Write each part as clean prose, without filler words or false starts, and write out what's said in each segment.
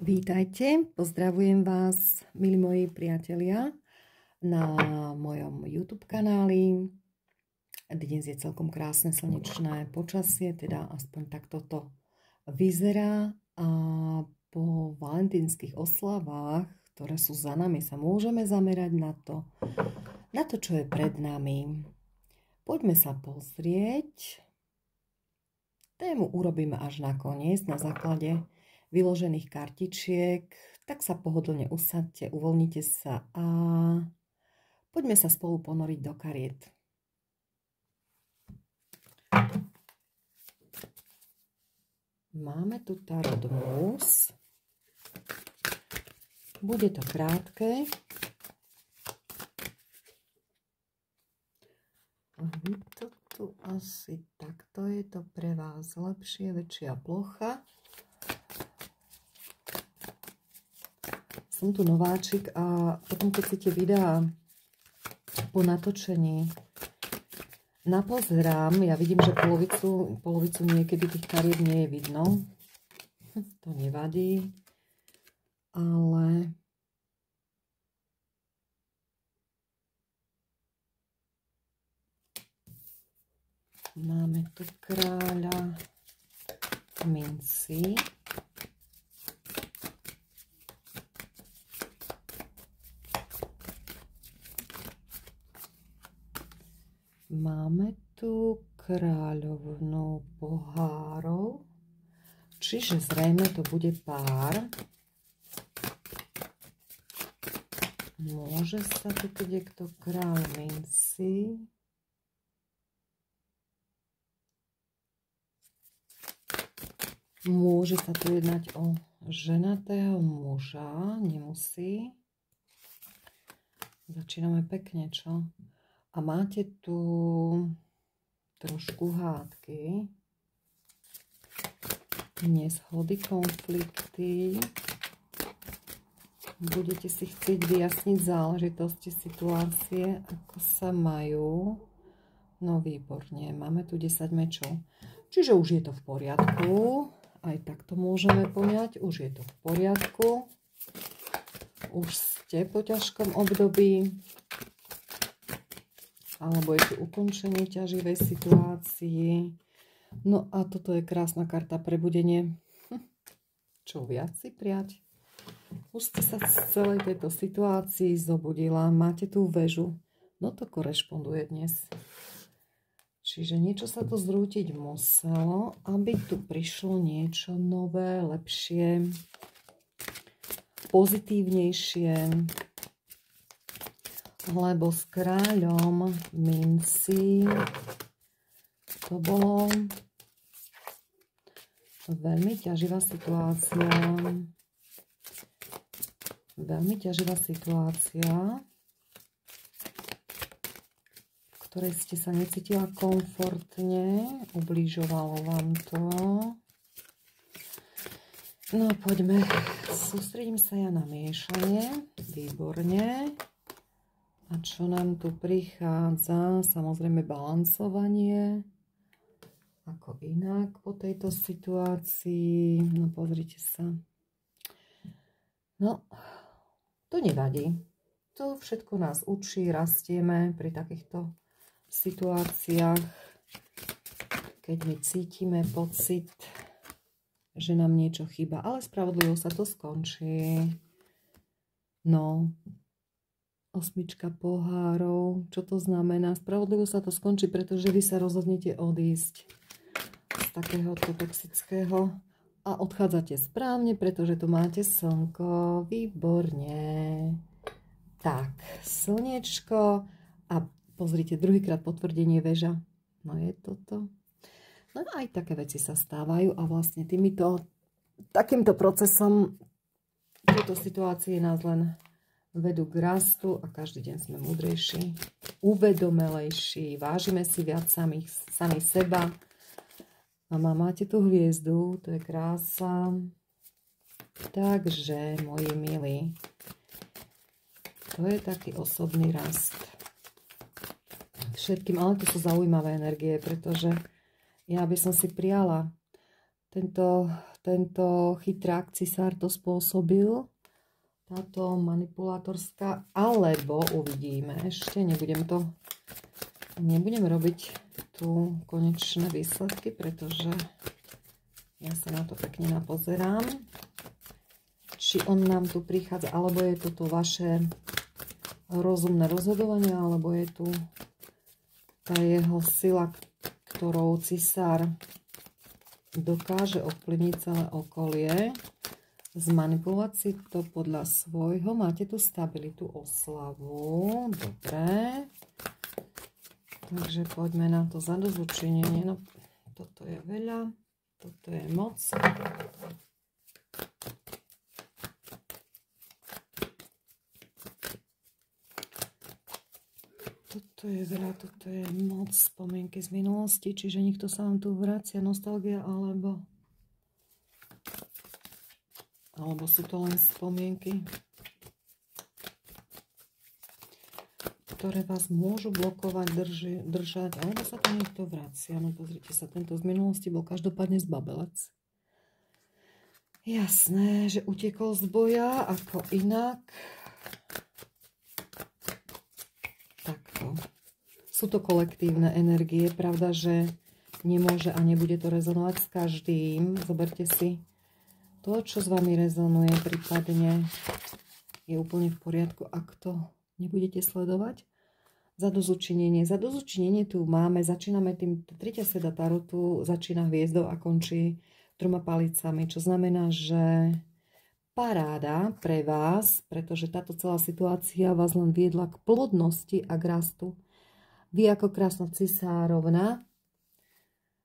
Vítajte, pozdravujem vás, milí moji priatelia, na mojom YouTube kanáli. Dnes je celkom krásne slnečné počasie, teda aspoň takto to vyzerá. A po valentínskych oslavách, ktoré sú za nami, sa môžeme zamerať na to, čo je pred nami. Poďme sa pozrieť. Tému urobíme až nakoniec, na základe vyložených kartičiek. Tak sa pohodlne usaďte, uvoľnite sa a poďme sa spolu ponoriť do kariet. Máme tu tarot mus. Bude to krátke. Vy to tu asi takto je to pre vás lepšie, väčšia plocha. Som tu nováčik a potom, keď si tie videá po natočení napozerám, ja vidím, že polovicu niekedy tých kariet nie je vidno. To nevadí, ale máme tu kráľa minci. Máme tu kráľovnú pohárov, čiže zrejme to bude pár. Môže sa tu, keď je kto kráľ minci. Môže sa tu jednať o ženatého muža, nemusí. Začíname pekne, čo? A máte tu trošku hádky, nezhody, konflikty. Budete si chcieť vyjasniť záležitosti, situácie, ako sa majú. No výborne, máme tu 10 mečov. Čiže už je to v poriadku. Aj tak to môžeme poňať. Už je to v poriadku. Už ste po ťažkom období. Alebo je tu ukončenie ťaživej situácii. No a toto je krásna karta prebudenie. Čo viac si prijať? Už ste sa z celej tejto situácii zobudila. Máte tú väžu. No to korešponduje dnes. Čiže niečo sa tu zrútiť muselo, aby tu prišlo niečo nové, lepšie, pozitívnejšie. Lebo s kráľom minci to bolo veľmi ťaživá situácia. Veľmi ťaživá situácia, v ktorej ste sa necítila komfortne, ubližovalo vám to. No poďme, sústredím sa ja na miešanie, výborne. A čo nám tu prichádza? Samozrejme balancovanie. Ako inak po tejto situácii? No pozrite sa. No, to nevadí. To všetko nás učí, rastieme pri takýchto situáciách. Keď my cítime pocit, že nám niečo chýba. Ale spravodlivo sa to skončí. No, 8 pohárov. Čo to znamená? Spravodlivo sa to skončí, pretože vy sa rozhodnete odísť z takéhoto toxického a odchádzate správne, pretože tu máte slnko. Výborne. Tak, slniečko a pozrite, druhýkrát potvrdenie väža. No je toto. No aj také veci sa stávajú a vlastne takýmto procesom tieto situácie nás len vedú k rastu a každý deň sme múdrejší, uvedomelejší, vážime si viac sami seba. A máte tu hviezdu, to je krása. Takže, moji milí, to je taký osobný rast. Všetkým, ale to sú zaujímavé energie, pretože ja by som si prijala tento chytrák cisár to spôsobil, táto manipulátorská, alebo uvidíme, ešte nebudem robiť tu konečné výsledky, pretože ja sa na to pekne napozerám, či on nám tu prichádza, alebo je to vaše rozumné rozhodovanie, alebo je tu tá jeho sila, ktorou cisár dokáže ovplyvniť celé okolie, zmanipulovať si to podľa svojho. Máte tu stabilitu, oslavu. Dobre. Takže poďme na to zadozučinenie. No, toto je veľa. Toto je moc. Toto je veľa, toto je moc, spomienky z minulosti. Čiže niekto sa vám tu vracia, nostalgia, alebo sú to len spomienky, ktoré vás môžu blokovať, držať, alebo sa to niekto vracia. No pozrite sa, tento z minulosti bol každopádne zbabelec. Jasné, že utekol z boja, ako inak. Takto. Sú to kolektívne energie, pravda, že nemôže a nebude to rezonovať s každým. Zoberte si to, čo s vami rezonuje, prípadne je úplne v poriadku, ak to nebudete sledovať. Zadozučinenie. Zadozučinenie tu máme, začíname tým, tretia seda tarotu začína hviezdou a končí 3 palicami, čo znamená, že paráda pre vás, pretože táto celá situácia vás len viedla k plodnosti a k rastu. Vy ako krásna cisárovna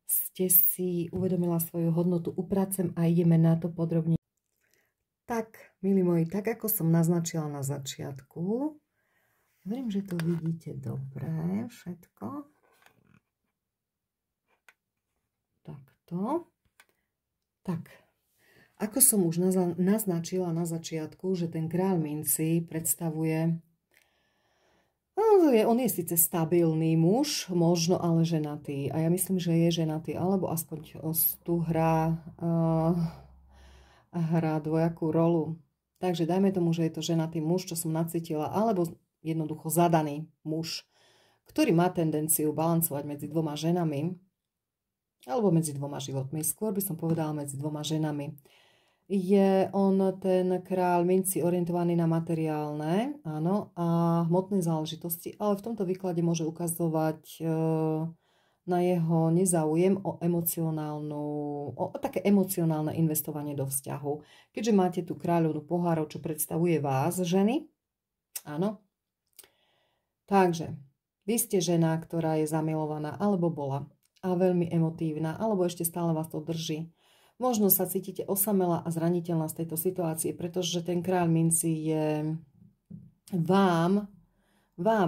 ste si uvedomila svoju hodnotu, upracem a ideme na to podrobne. Tak, milí moji, tak ako som naznačila na začiatku, verím, že to vidíte dobre, všetko. Takto. Tak, ako som už naznačila na začiatku, že ten kráľ minci predstavuje... On je síce stabilný muž, možno ale ženatý. A ja myslím, že je ženatý, alebo aspoň tu hrá dvojakú rolu. Takže dajme tomu, že je to ženatý muž, čo som nacítila, alebo jednoducho zadaný muž, ktorý má tendenciu balancovať medzi 2 ženami, alebo medzi 2 životmi. Skôr by som povedala medzi 2 ženami. Je on, ten kráľ minci, orientovaný na materiálne, áno, a hmotné záležitosti, ale v tomto výklade môže ukazovať na jeho nezáujem o také emocionálne investovanie do vzťahu. Keďže máte tu kráľovnú pohárov, čo predstavuje vás, ženy, áno. Takže, vy ste žena, ktorá je zamilovaná, alebo bola, a veľmi emotívna, alebo ešte stále vás to drží. Možno sa cítite osamelá a zraniteľná z tejto situácie, pretože ten kráľ minci je vám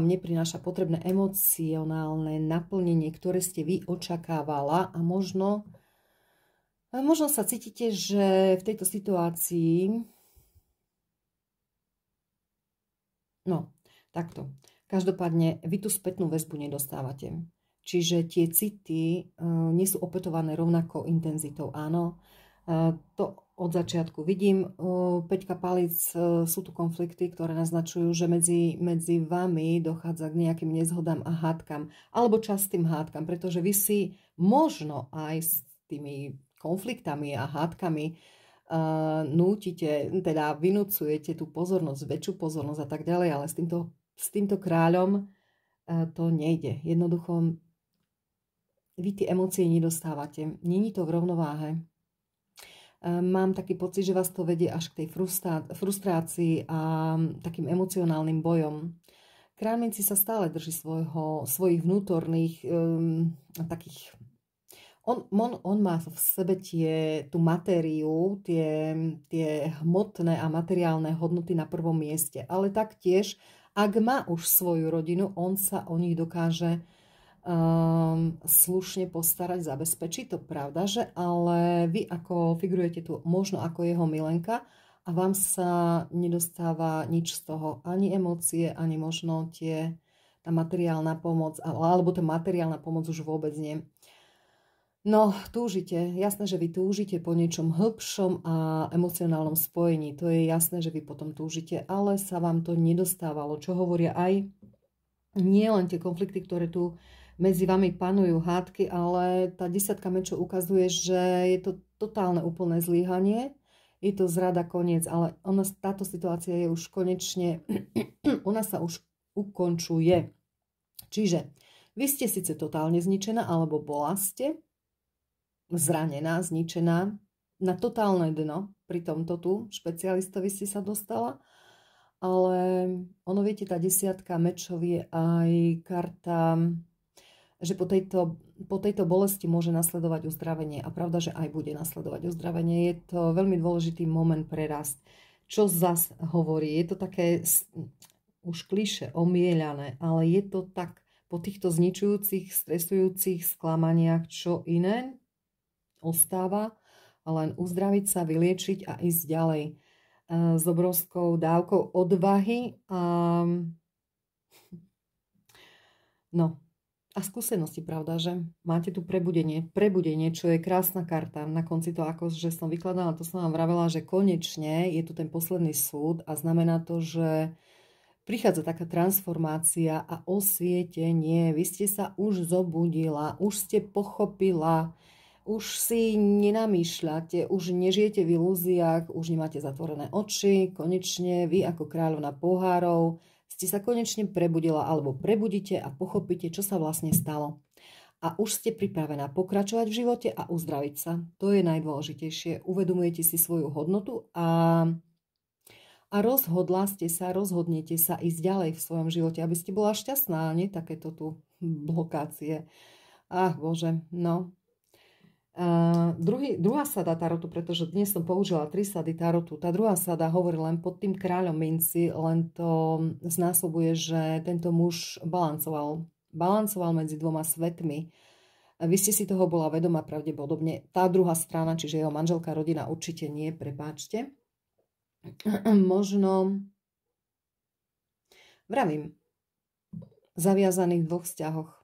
neprináša potrebné emocionálne naplnenie, ktoré ste vy očakávala, a možno sa cítite, že v tejto situácii, no, takto. Každopádne, vy tú spätnú väzbu nedostávate. Čiže tie city nie sú opätované rovnakou intenzitou. Áno, to od začiatku vidím. 5 palíc, sú tu konflikty, ktoré naznačujú, že medzi vami dochádza k nejakým nezhodám a hádkam. Alebo častým hádkam, pretože vy si možno aj s tými konfliktami a hádkami vynúcujete tú pozornosť, väčšiu pozornosť a tak ďalej, ale s týmto kráľom to nejde. Jednoducho vy tie emócie nedostávate. Není to v rovnováhe. Mám taký pocit, že vás to vedie až k tej frustrácii a takým emocionálnym bojom. Kráľ minci sa stále drží svojich vnútorných takých... On má v sebe tú matériu, tie hmotné a materiálne hodnoty na prvom mieste. Ale taktiež, ak má už svoju rodinu, on sa o nich dokáže slušne postarať, zabezpečiť, to pravda, že ale vy ako figurujete tu možno ako jeho milenka a vám sa nedostáva nič z toho, ani emócie, ani možno tá materiálna pomoc, alebo tá materiálna pomoc už vôbec nie. No, túžite. Jasné, že vy túžite po niečom hĺbšom a emocionálnom spojení. To je jasné, že vy potom túžite, ale sa vám to nedostávalo. Čo hovoria aj nie len tie konflikty, ktoré tu medzi vami panujú, hádky, ale tá 10 mečov ukazuje, že je to totálne úplné zlyhanie. Je to zrada, koniec, ale táto situácia je už konečne, ona sa už ukončuje. Čiže vy ste síce totálne zničená, alebo bola ste zranená, zničená, na totálne dno, pri tomto tu špecialistovi si sa dostala, ale ono, viete, tá 10 mečov je aj karta, že po tejto bolesti môže nasledovať uzdravenie a pravda, že aj bude nasledovať uzdravenie. Je to veľmi dôležitý moment pre rast. Čo zas hovorí? Je to také už klišé, omieľané, ale je to tak po týchto zničujúcich, stresujúcich sklamaniach, čo iné ostáva, len uzdraviť sa, vyliečiť a ísť ďalej s obrovskou dávkou odvahy a skúsenosti, pravda, že máte tu prebudenie, čo je krásna karta. Na konci to, ako že som vykladala, to som vám vravela, že konečne je tu ten posledný súd a znamená to, že prichádza taká transformácia a osvietenie. Vy ste sa už zobudila, už ste pochopila, už si nenamýšľate, už nežijete v ilúziách, už nemáte zatvorené oči, konečne vy ako kráľovna pohárov ste sa konečne prebudila alebo prebudíte a pochopíte, čo sa vlastne stalo. A už ste pripravená pokračovať v živote a uzdraviť sa. To je najdôležitejšie. Uvedomujete si svoju hodnotu a rozhodnete sa ísť ďalej v svojom živote, aby ste bola šťastná, nie takéto tu blokácie. Ach Bože, no. Druhá sada tarotu, pretože dnes som použila 3 sady tarotu. Tá druhá sada hovorí len pod tým kráľom minci, len to znásobuje, že tento muž balancoval medzi dvoma svetmi. Vy ste si toho bola vedomá pravdepodobne. Tá druhá strana, čiže jeho manželka, rodina, určite nie, prepáčte. Možno, vravím, zaviazaný v 2 vzťahoch.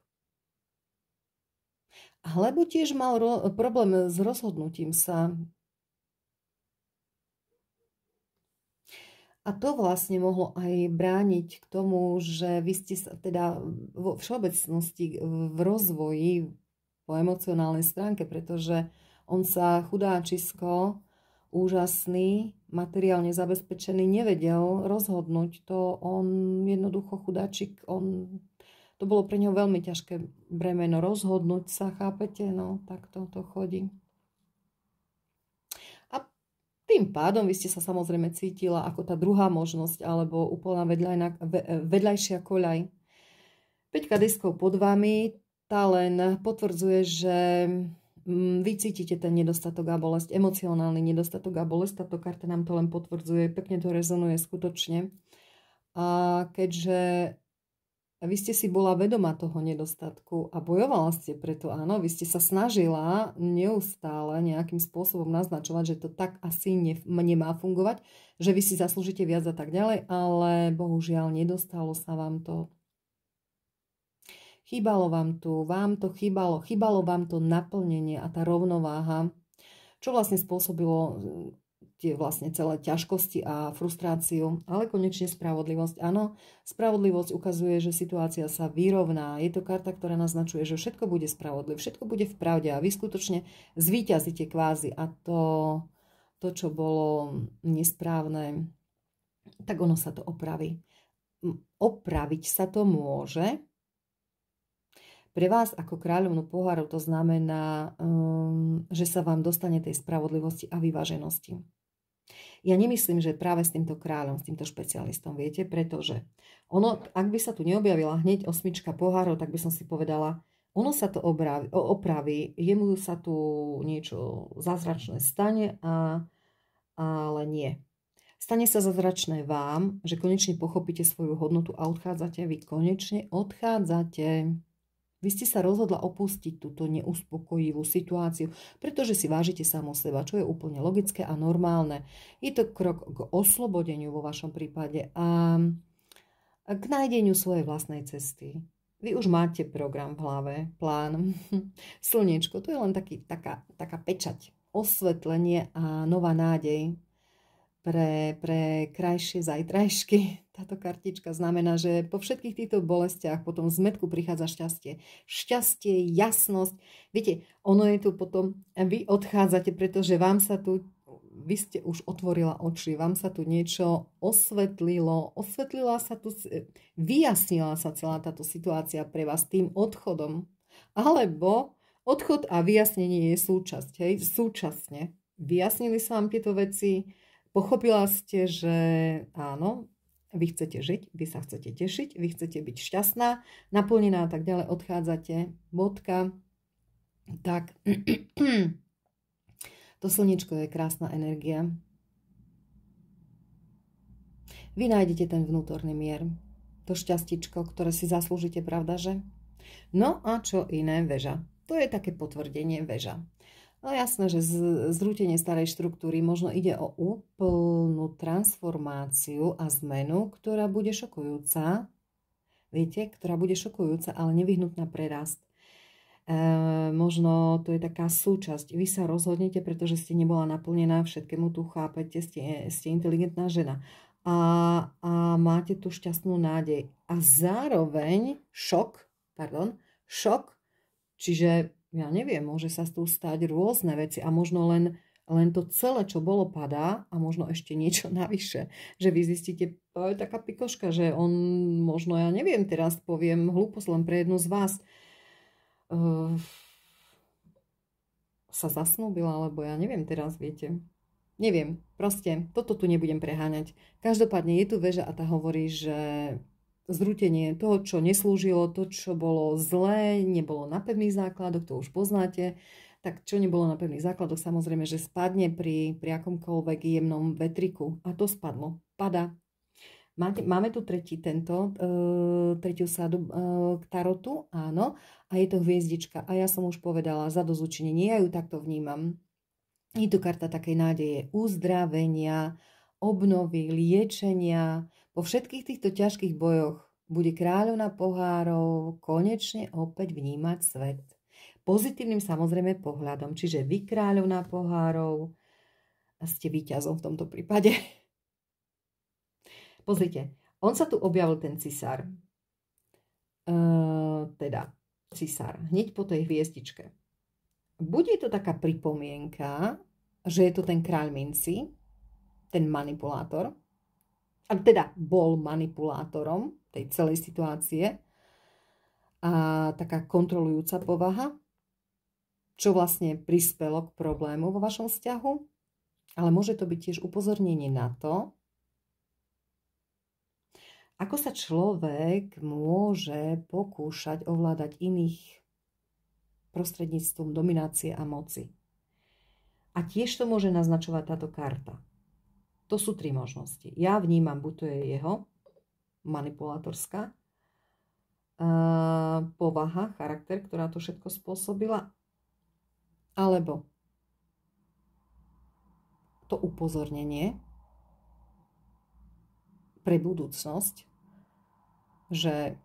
Alebo tiež mal problém s rozhodnutím sa. A to vlastne mohlo aj brániť k tomu, že vy ste sa teda vo všeobecnosti v rozvoji po emocionálnej stránke, pretože on sa chudáčisko, úžasný, materiálne zabezpečený, nevedel rozhodnúť. To on jednoducho chudáčik, to bolo pre neho veľmi ťažké bremeno rozhodnúť sa, chápete? No, tak to chodí. A tým pádom vy ste sa samozrejme cítila ako tá druhá možnosť, alebo úplná vedľajšia koľaj. 5 diskov pod vami, tá len potvrdzuje, že vy cítite ten nedostatok a bolesť, emocionálny nedostatok a bolesť. Táto karta nám to len potvrdzuje, pekne to rezonuje skutočne. A keďže vy ste si bola vedomá toho nedostatku a bojovala ste preto, áno, vy ste sa snažila neustále nejakým spôsobom naznačovať, že to tak asi nemá fungovať, že vy si zaslúžite viac a tak ďalej, ale bohužiaľ nedostalo sa vám to. Chýbalo vám vám to naplnenie a tá rovnováha, čo vlastne spôsobilo tie vlastne celé ťažkosti a frustráciu, ale konečne spravodlivosť. Áno, spravodlivosť ukazuje, že situácia sa vyrovná. Je to karta, ktorá naznačuje, že všetko bude spravodlivé, všetko bude v pravde a vy skutočne zvíťazíte kvázi a to, čo bolo nesprávne, tak ono sa to opraví. Opraviť sa to môže. Pre vás ako kráľovnú pohárov to znamená, že sa vám dostane tej spravodlivosti a vyváženosti. Ja nemyslím, že práve s týmto kráľom, s týmto špecialistom, viete, pretože ono, ak by sa tu neobjavila hneď 8 pohárov, tak by som si povedala, ono sa to opraví, jemu sa tu niečo zázračné stane, ale nie. Stane sa zázračné vám, že konečne pochopíte svoju hodnotu a odchádzate, vy konečne odchádzate. Vy ste sa rozhodla opustiť túto neuspokojivú situáciu, pretože si vážite samo seba, čo je úplne logické a normálne. Je to krok k oslobodeniu vo vašom prípade a k nájdeniu svojej vlastnej cesty. Vy už máte program v hlave, plán. Slniečko, to je len taká pečať, osvetlenie a nová nádej pre krajšie zajtrajšky. Táto kartička znamená, že po všetkých týchto bolestiach potom v zmätku prichádza šťastie. Šťastie, jasnosť. Viete, ono je tu potom, vy odchádzate, pretože vám sa tu, vy ste už otvorila oči, vám sa tu niečo osvetlilo, vyjasnila sa celá táto situácia pre vás tým odchodom. Alebo odchod a vyjasnenie je súčasť, hej, súčasne. Vyjasnili sa vám tieto veci, pochopila ste, že áno, vy chcete žiť, vy sa chcete tešiť, vy chcete byť šťastná, naplnená a tak ďalej, odchádzate, bodka. Tak, to slniečko je krásna energia. Vy nájdete ten vnútorný mier, to šťastičko, ktoré si zaslúžite, pravda, že? No a čo iné, väža. To je také potvrdenie, väža. No jasné, že zrútenie starej štruktúry možno ide o úplnú transformáciu a zmenu, ktorá bude šokujúca. Viete, ktorá bude šokujúca, ale nevyhnutná pre rast. Možno to je taká súčasť. Vy sa rozhodnete, pretože ste nebola naplnená všetkému, tu chápete, ste inteligentná žena. A máte tu šťastnú nádej. A zároveň šok, čiže ja neviem, môže sa tu stať rôzne veci a možno len to celé, čo bolo, padá a možno ešte niečo navyše. Že vy zistíte, to je taká pikoška, že on možno, ja neviem, teraz poviem hlúposť len pre jednu z vás, sa zasnúbila, alebo ja neviem teraz, viete. Neviem, proste, toto tu nebudem preháňať. Každopádne je tu väža a tá hovorí, že zrútenie toho, čo neslúžilo, to, čo bolo zlé, nebolo na pevných základoch, to už poznáte. Tak čo nebolo na pevných základoch, samozrejme, že spadne pri akomkoľvek jemnom vetriku. A to spadlo. Pada. Máme tu tretiu sádu k tarotu, áno. A je to hviezdička. A ja som už povedala, zadozučinenie, ja ju takto vnímam. Je tu karta takej nádeje, uzdravenia, obnovy, liečenia. Po všetkých týchto ťažkých bojoch bude kráľovna pohárov konečne opäť vnímať svet. Pozitívnym samozrejme pohľadom. Čiže vy, kráľovna pohárov, ste víťazom v tomto prípade. Pozrite, on sa tu objavil ten cisár. Cisár, hneď po tej hviezdičke. Bude to taká pripomienka, že je to ten kráľ minci, ten manipulátor, a teda bol manipulátorom tej celej situácie a taká kontrolujúca povaha, čo vlastne prispelo k problému vo vašom vzťahu, ale môže to byť tiež upozornenie na to, ako sa človek môže pokúšať ovládať iných prostredníctvom dominácie a moci. A tiež to môže naznačovať táto karta. To sú 3 možnosti. Ja vnímam, buď to je jeho manipulátorská povaha, charakter, ktorá to všetko spôsobila, alebo to upozornenie pre budúcnosť, že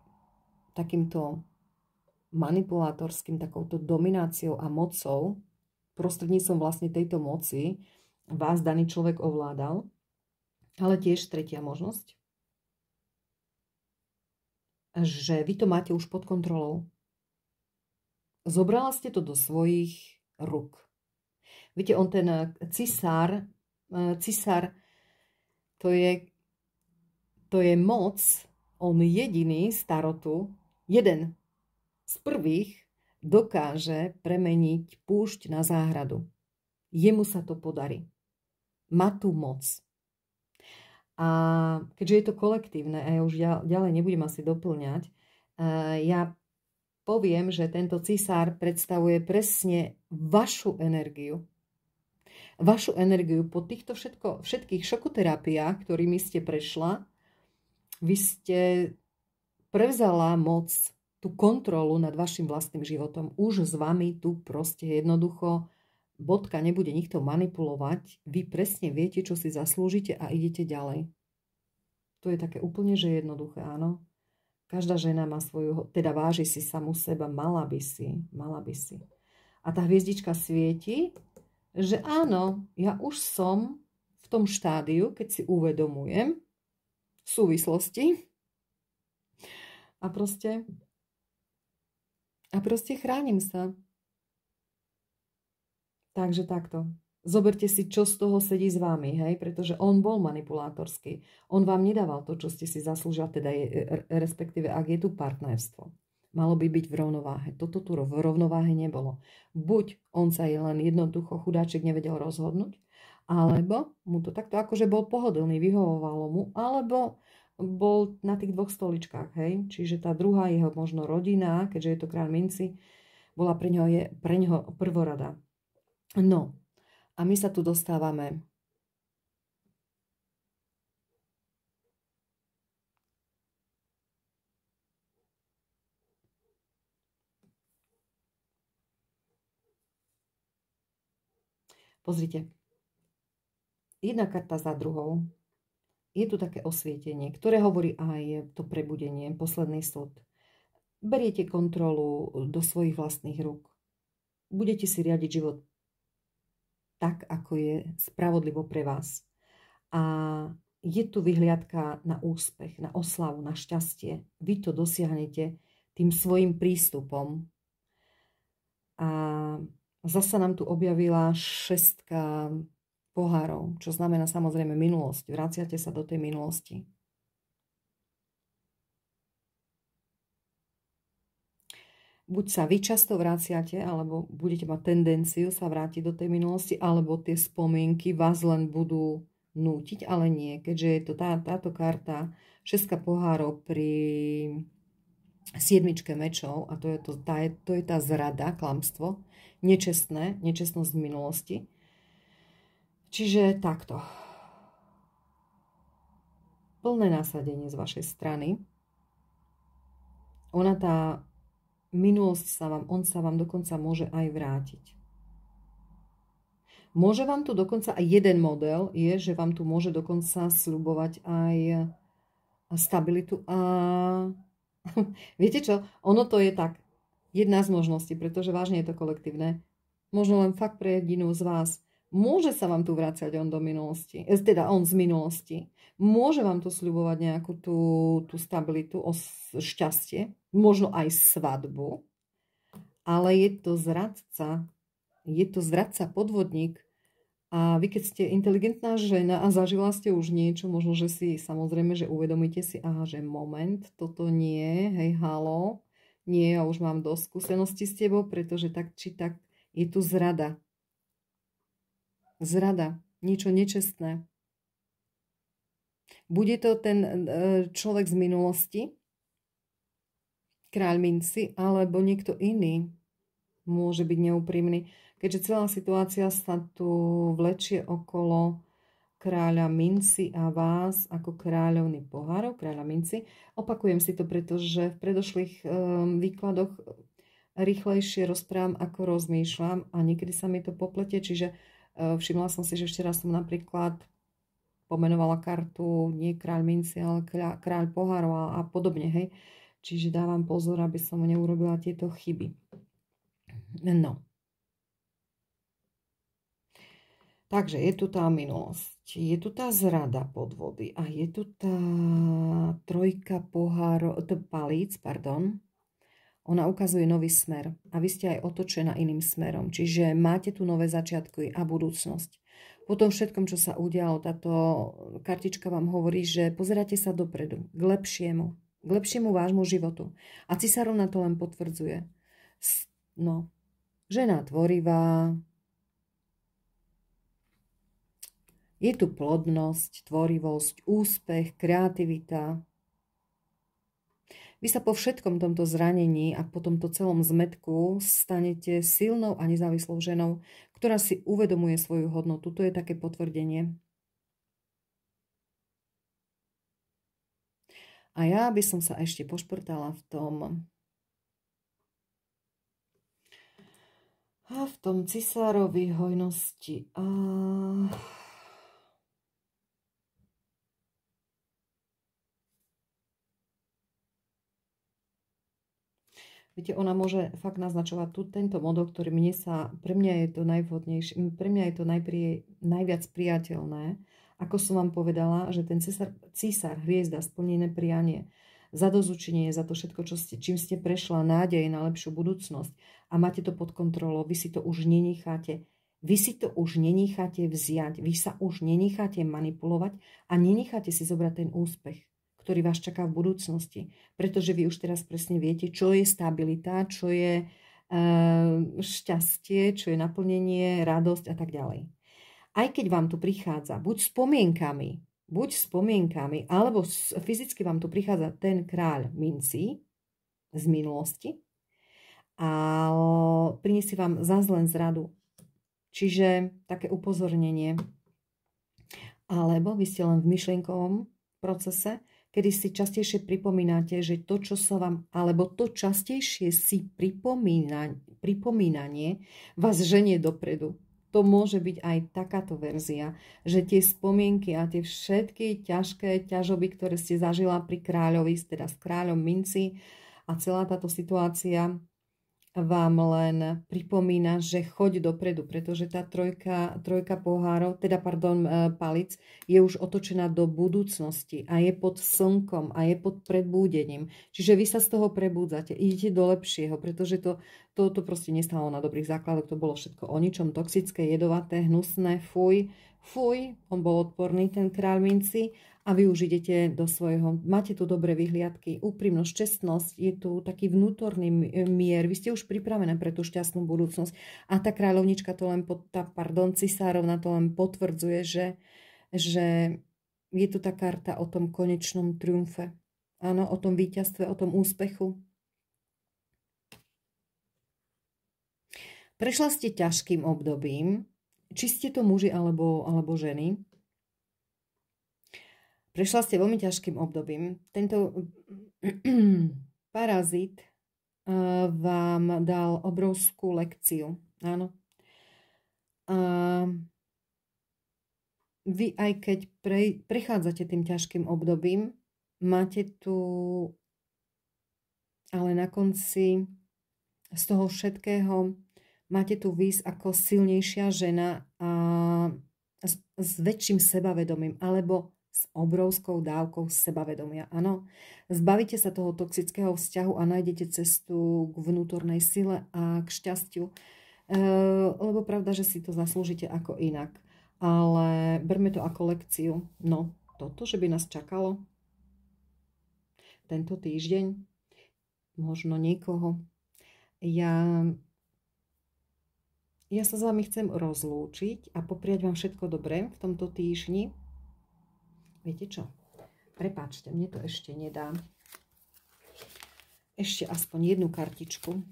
takýmto manipulátorským, takouto domináciou a mocou, prostredníctvom vlastne tejto moci, vás daný človek ovládal. Ale tiež tretia možnosť, že vy to máte už pod kontrolou. Zobrala ste to do svojich rúk. Viete, on ten cisár, to je moc, on jediný z tarotu, jeden z prvých dokáže premeniť púšť na záhradu. Jemu sa to podarí. Má tú moc. A keďže je to kolektívne, a ja už ďalej nebudem asi doplňať, ja poviem, že tento cisár predstavuje presne vašu energiu. Vašu energiu po týchto všetkých šokoterapiách, ktorými ste prešla, vy ste prevzala moc, tú kontrolu nad vašim vlastným životom. Už s vami tu proste jednoducho bodka, nebude nikto manipulovať. Vy presne viete, čo si zaslúžite a idete ďalej. To je také úplne, že jednoduché, áno. Každá žena má svoju, teda váži si samu seba, mala by si. A tá hviezdička svieti, že áno, ja už som v tom štádiu, keď si uvedomujem súvislosti a proste chránim sa. Takže takto. Zoberte si, čo z toho sedí s vami, hej, pretože on bol manipulátorský. On vám nedával to, čo ste si zaslúžili, teda respektíve, ak je tu partnerstvo. Malo by byť v rovnováhe. Toto tu v rovnováhe nebolo. Buď on sa len jednoducho chudáček nevedel rozhodnúť, alebo mu to takto akože bol pohodlný, vyhovovalo mu, alebo bol na tých dvoch stoličkách, hej. Čiže tá druhá jeho možno rodina, keďže je to kráľ minci, bola pre ňoho prvorada. No, a my sa tu dostávame pozrite, jedna karta za druhou. Je tu také osvietenie, ktoré hovorí aj to prebudenie, posledný súd. Beriete kontrolu do svojich vlastných rúk. Budete si riadiť život tak, ako je spravodlivo pre vás. A je tu vyhliadka na úspech, na oslavu, na šťastie. Vy to dosiahnete tým svojim prístupom. A zasa nám tu objavila 6 pohárov, čo znamená samozrejme minulosť. Vraciate sa do tej minulosti. Buď sa vy často vraciate, alebo budete mať tendenciu sa vrátiť do tej minulosti, alebo tie spomienky vás len budú nútiť, ale nie. Keďže je to táto karta 6 pohárov pri 7 mečov, a to je tá zrada, klamstvo, nečestnosť z minulosti. Čiže takto. Plné nasadenie z vašej strany. Minulosť on sa vám dokonca môže aj vrátiť. Môže vám tu dokonca aj jeden model, je, že vám tu môže dokonca sľubovať aj stabilitu. A viete čo? Ono to je tak. Jedna z možností, pretože vážne je to kolektívne. Možno len fakt pre jedinú z vás. Môže sa vám tu vrácať on do minulosti. Teda on z minulosti. Môže vám tu sľubovať nejakú tú stabilitu, šťastie. Možno aj svadbu. Ale je to zradca. Je to zradca, podvodník. A vy, keď ste inteligentná žena a zažila ste už niečo, možno, že si samozrejme, že uvedomíte si, aha, že moment, toto nie, hej, halo, nie, ja už mám dosť skúseností s tebou, pretože tak či tak je tu zrada. Zrada, niečo nečestné. Bude to ten človek z minulosti, kráľ minci, alebo niekto iný môže byť neúprimný. Keďže celá situácia sa tu vlečie okolo kráľa minci a vás ako kráľovny pohárov, kráľa minci. Opakujem si to, pretože v predošlých výkladoch rýchlejšie rozprávam, ako rozmýšľam a niekedy sa mi to poplete, čiže všimla som si, že včera som napríklad pomenovala kartu nie kráľ minci, ale kráľ pohárov a podobne, hej. Čiže dávam pozor, aby som neurobila tieto chyby. No. Takže je tu tá minulosť, je tu tá zrada podvody a je tu tá trojka palíc, pardon. Ona ukazuje nový smer a vy ste aj otočená iným smerom. Čiže máte tu nové začiatky a budúcnosť. Po tom všetkom, čo sa udialo, táto kartička vám hovorí, že pozeráte sa dopredu, k lepšiemu vášmu životu. A cisárovna to len potvrdzuje. No, žena tvorivá, je tu plodnosť, tvorivosť, úspech, kreativita. Vy sa po všetkom tomto zranení a po tomto celom zmetku stanete silnou a nezávislou ženou, ktorá si uvedomuje svoju hodnotu. To je také potvrdenie. A ja by som sa ešte pošprtala v tom cisárovi hojnosti. Viete, ona môže fakt naznačovať tento model, ktorý pre mňa je to najvhodnejšie, pre mňa je to najviac priateľné. Ako som vám povedala, že ten císar, hviezda, splnené prianie, zadozučenie za to všetko, čím ste prešla, nádej na lepšiu budúcnosť a máte to pod kontrolou, vy si to už nenecháte vziať, vy sa už nenecháte manipulovať a nenecháte si zobrať ten úspech, ktorý vás čaká v budúcnosti. Pretože vy už teraz presne viete, čo je stabilita, čo je šťastie, čo je naplnenie, radosť a tak ďalej. Aj keď vám tu prichádza buď spomienkami, alebo fyzicky vám tu prichádza ten kráľ mincí z minulosti a priniesie vám zás len zradu. Čiže také upozornenie. Alebo vy ste len v myšlienkovom procese, kedy si častejšie pripomínate, že to, čo sa vám, alebo to častejšie si pripomínanie vás ženie dopredu. To môže byť aj takáto verzia, že tie spomienky a tie všetky ťažké ťažoby, ktoré ste zažila pri kráľovi, teda s kráľom minci a celá táto situácia vám len pripomína, že choď dopredu, pretože tá trojka pohárov, palic, je už otočená do budúcnosti a je pod slnkom a je pod predbúdením. Čiže vy sa z toho prebúdzate, idete do lepšieho, pretože to proste nestalo na dobrých základoch, to bolo všetko o ničom, toxické, jedovaté, hnusné, fuj, on bol odporný, ten kráľ minci. A vy už idete do svojho, máte tu dobré vyhliadky, úprimnosť, čestnosť, je tu taký vnútorný mier, vy ste už pripravené pre tú šťastnú budúcnosť. A tá kráľovnička to len, cisárovna to len potvrdzuje, že je tu tá karta o tom konečnom triumfe. Áno, o tom víťazstve, o tom úspechu. Prešla ste ťažkým obdobím, či ste to muži alebo ženy. Prešla ste veľmi ťažkým obdobím. Tento parazit vám dal obrovskú lekciu. Áno. Vy aj keď prechádzate tým ťažkým obdobím, máte tu ale na konci z toho všetkého máte tu výsť ako silnejšia žena a s väčším sebavedomím, alebo s obrovskou dávkou sebavedomia. Áno, zbavíte sa toho toxického vzťahu a nájdete cestu k vnútornej sile a k šťastiu. Lebo pravda, že si to zaslúžite ako inak. Ale berme to ako lekciu. No, toto, že by nás čakalo tento týždeň, možno niekoho. Ja sa s vami chcem rozlúčiť a popriať vám všetko dobré v tomto týždni. Viete čo? Prepáčte, mne to ešte nedá. Ešte aspoň jednu kartičku.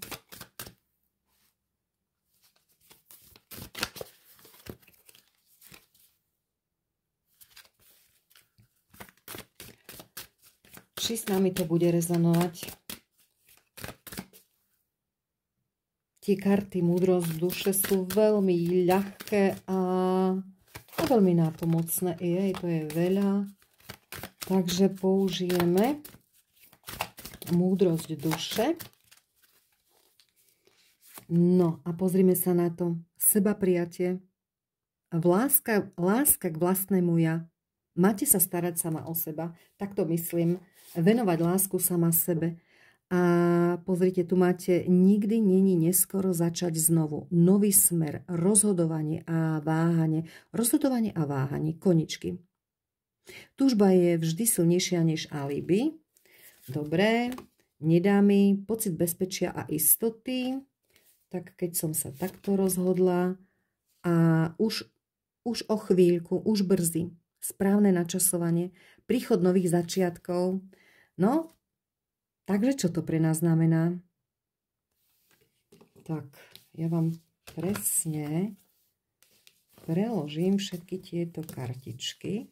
Či s nami to bude rezonovať? Tie karty múdrosť duše sú veľmi ľahké a veľmi nápomocné. To je veľa. Takže použijeme múdrosť duše. No a pozrime sa na to. Sebaprijatie. Láska k vlastnému ja. Máte sa starať sama o seba. Tak to myslím. Venovať lásku sama sebe. A pozrite, tu máte, nikdy není neskoro začať znovu. Nový smer, rozhodovanie a váhanie. Rozhodovanie a váhanie, koničky. Túžba je vždy silnejšia než alibi. Dobre, nedá mi pocit bezpečia a istoty. Tak keď som sa takto rozhodla a už o chvíľku, už brzy, správne načasovanie, príchod nových začiatkov. No, takže čo to pre nás znamená? Tak, ja vám presne preložím všetky tieto kartičky.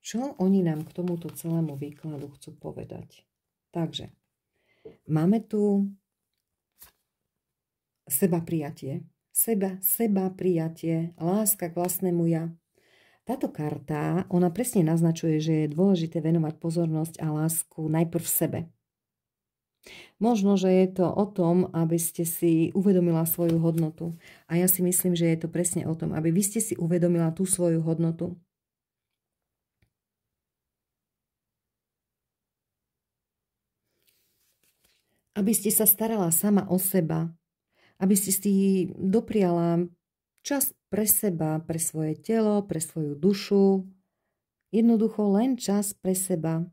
Čo oni nám k tomuto celému výkladu chcú povedať? Takže, máme tu sebaprijatie. Sebaprijatie, láska k vlastnému ja. Táto karta, ona presne naznačuje, že je dôležité venovať pozornosť a lásku najprv v sebe. Možno, že je to o tom, aby ste si uvedomila svoju hodnotu. A ja si myslím, že je to presne o tom, aby vy ste si uvedomila tú svoju hodnotu. Aby ste sa starala sama o seba. Aby ste si dopriala čas pre seba, pre svoje telo, pre svoju dušu. Jednoducho len čas pre seba.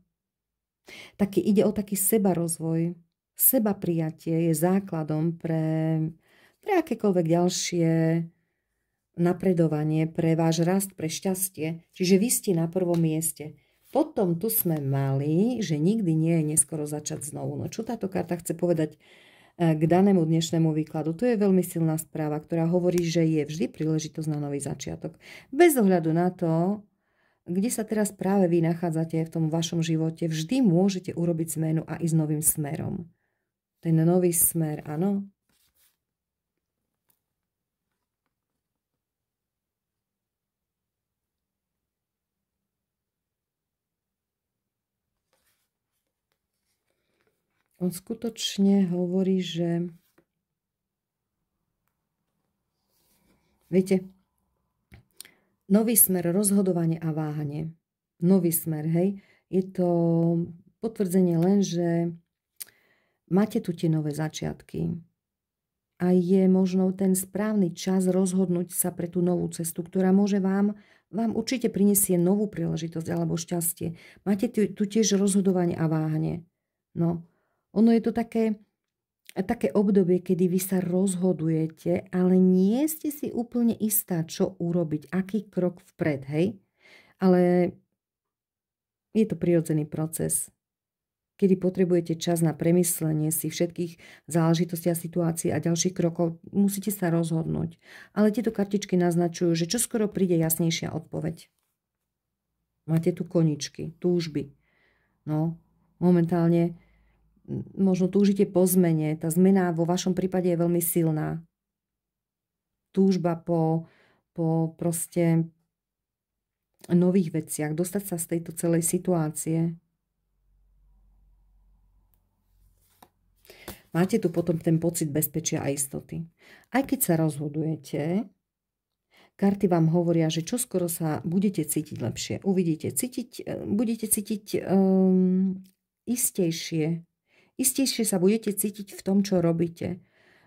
Ide o taký sebarozvoj. Seba prijatie je základom pre akékoľvek ďalšie napredovanie, pre váš rast, pre šťastie. Čiže vy ste na prvom mieste. Potom tu sme mali, že nikdy nie je neskoro začať znovu. No čo táto karta chce povedať k danému dnešnému výkladu? To je veľmi silná správa, ktorá hovorí, že je vždy príležitosť na nový začiatok. Bez ohľadu na to, kde sa teraz práve vy nachádzate v tom vašom živote, vždy môžete urobiť zmenu a ísť novým smerom. Ten nový smer, áno. On skutočne hovorí, že viete, nový smer, rozhodovanie a váhanie. Nový smer, hej. Je to potvrdzenie len, že máte tu tie nové začiatky. A je možno ten správny čas rozhodnúť sa pre tú novú cestu, ktorá môže vám určite prinesie novú príležitosť alebo šťastie. Máte tu tiež rozhodovanie a váhanie. No, ono je to také obdobie, kedy vy sa rozhodujete, ale nie ste si úplne istá, čo urobiť, aký krok vpred, hej? Ale je to prirodzený proces, kedy potrebujete čas na premyslenie si všetkých záležitostí a situácií a ďalších krokov. Musíte sa rozhodnúť. Ale tieto kartičky naznačujú, že čoskoro príde jasnejšia odpoveď. Máte tu koničky, túžby. No, momentálne možno túžite po zmene. Tá zmena vo vašom prípade je veľmi silná. Túžba po proste nových veciach, dostať sa z tejto celej situácie. Máte tu potom ten pocit bezpečia a istoty. Aj keď sa rozhodujete, karty vám hovoria, že čoskoro sa budete cítiť lepšie. Budete cítiť istejšie. Istejšie sa budete cítiť v tom, čo robíte.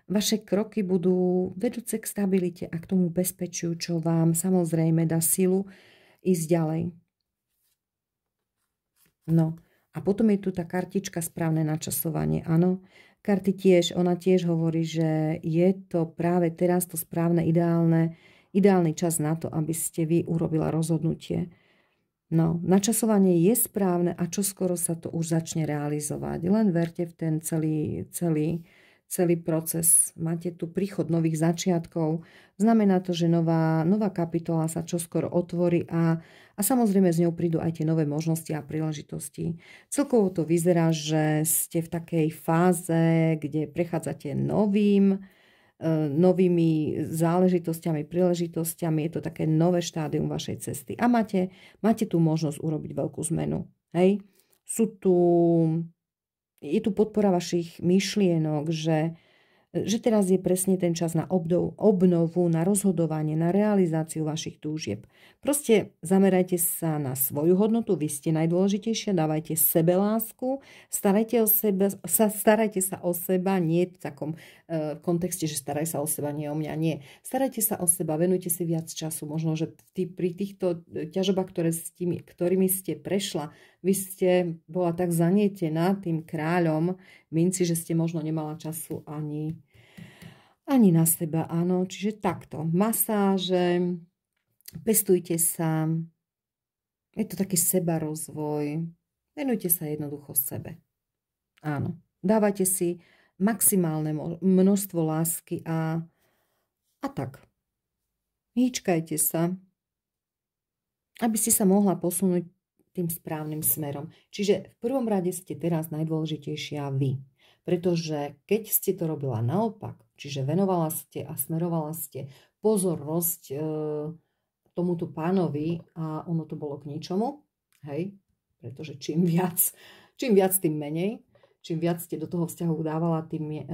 Vaše kroky budú vedúce k stabilite a k tomu bezpečiu, čo vám samozrejme dá silu ísť ďalej. No, a potom je tu tá kartička správne načasovanie. Áno, karty tiež, ona tiež hovorí, že je to práve teraz to správne, ideálny čas na to, aby ste vy urobila rozhodnutie. No, načasovanie je správne a čoskoro sa to už začne realizovať. Len verte v ten celý proces. Máte tu príchod nových začiatkov. Znamená to, že nová kapitola sa čoskoro otvorí a samozrejme z ňou prídu aj tie nové možnosti a príležitosti. Celkovo to vyzerá, že ste v takej fáze, kde prechádzate novými záležitosťami, príležitosťami. Je to také nové štádium vašej cesty. A máte tu možnosť urobiť veľkú zmenu. Hej? Je tu podpora vašich myšlienok, že teraz je presne ten čas na obnovu, na rozhodovanie, na realizáciu vašich túžieb. Proste zamerajte sa na svoju hodnotu, vy ste najdôležitejšia, dávajte sebe lásku, starajte sa o seba, nie v takom kontexte, že staraj sa o seba, nie o mňa, nie. Starajte sa o seba, venujte si viac času, možno, že pri týchto ťažobách, ktorými ste prešla, vy ste bola tak zanietená tým kráľom minci, že ste možno nemala času ani na seba, áno. Čiže takto. Masáže, pestujte sa. Je to taký sebarozvoj. Venujte sa jednoducho sebe. Áno. Dávajte si maximálne množstvo lásky a tak. Hýčkajte sa, aby ste sa mohla posunúť tým správnym smerom. Čiže v prvom rade ste teraz najdôležitejšia vy. Pretože keď ste to robila naopak, čiže venovala ste a smerovala ste pozornosť tomuto pánovi a ono to bolo k ničomu, hej, pretože čím viac, tým menej. čím viac ste do toho vzťahu dávala, tým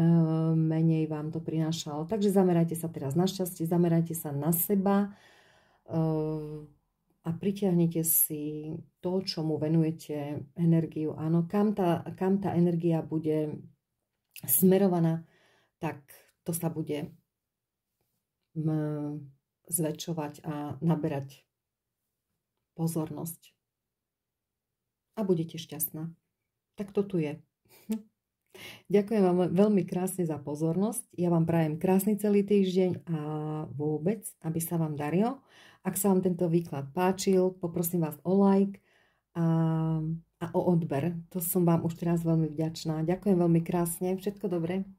menej vám to prinášalo. Takže zamerajte sa teraz na šťastie, zamerajte sa na seba a pritiahnete si to, čomu venujete energiu. Áno, kam tá energia bude smerovaná, tak to sa bude zväčšovať a naberať pozornosť. A budete šťastná. Tak to tu je. Ďakujem vám veľmi krásne za pozornosť. Ja vám prajem krásny celý týždeň a vôbec, aby sa vám darilo. Ak sa vám tento výklad páčil, poprosím vás o like a o odber. To som vám už teraz veľmi vďačná. Ďakujem veľmi krásne. Všetko dobré.